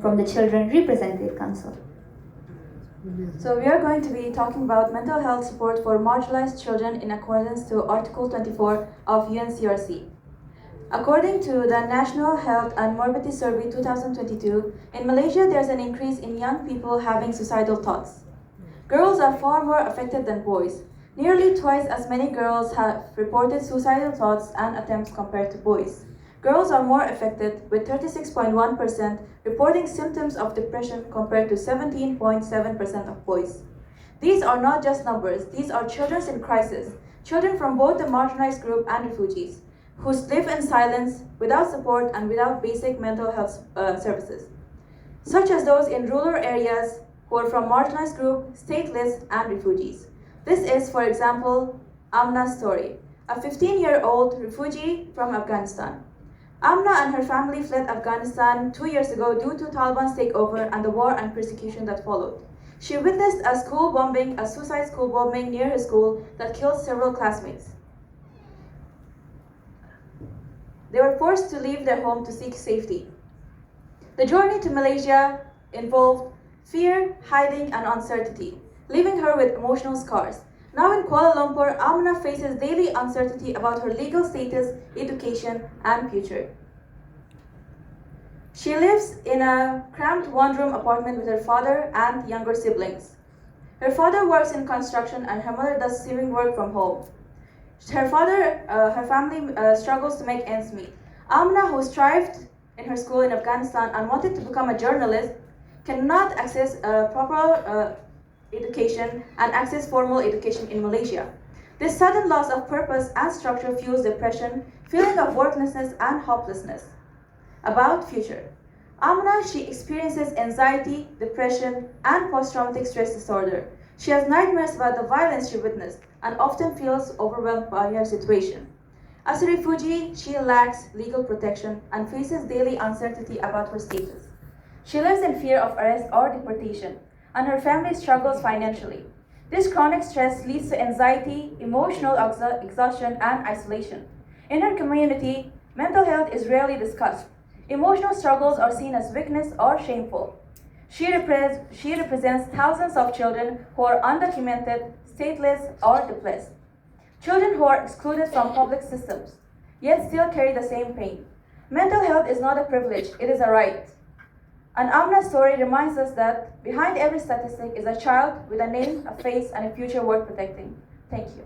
from the Children Representative Council. So we are going to be talking about mental health support for marginalized children in accordance to Article 24 of UNCRC. According to the National Health and Morbidity Survey 2022, in Malaysia there's an increase in young people having suicidal thoughts. Girls are far more affected than boys. Nearly twice as many girls have reported suicidal thoughts and attempts compared to boys. Girls are more affected, with 36.1% reporting symptoms of depression compared to 17.7% of boys. These are not just numbers, these are children in crisis, children from both the marginalized group and refugees, who live in silence, without support, and without basic mental health services, such as those in rural areas who are from marginalized group, stateless, and refugees. This is, for example, Amna's story, a 15-year-old refugee from Afghanistan. Amna and her family fled Afghanistan 2 years ago due to Taliban's takeover and the war and persecution that followed. She witnessed a suicide school bombing near her school that killed several classmates. They were forced to leave their home to seek safety. The journey to Malaysia involved fear, hiding, and uncertainty, leaving her with emotional scars. Now in Kuala Lumpur, Amna faces daily uncertainty about her legal status, education, and future. She lives in a cramped one-room apartment with her father and younger siblings. Her father works in construction and her mother does sewing work from home. Her family struggles to make ends meet. Amna, who strived in her school in Afghanistan and wanted to become a journalist, cannot access proper education and access formal education in Malaysia. This sudden loss of purpose and structure fuels depression, feeling of worthlessness and hopelessness. About future. Amna, she experiences anxiety, depression, and post-traumatic stress disorder. She has nightmares about the violence she witnessed and often feels overwhelmed by her situation. As a refugee, she lacks legal protection and faces daily uncertainty about her status. She lives in fear of arrest or deportation, and her family struggles financially. This chronic stress leads to anxiety, emotional exhaustion, and isolation. In her community, mental health is rarely discussed. Emotional struggles are seen as weakness or shameful. She represents thousands of children who are undocumented, stateless, or displaced. Children who are excluded from public systems, yet still carry the same pain. Mental health is not a privilege, it is a right. And Amna's story reminds us that behind every statistic is a child with a name, a face, and a future worth protecting. Thank you.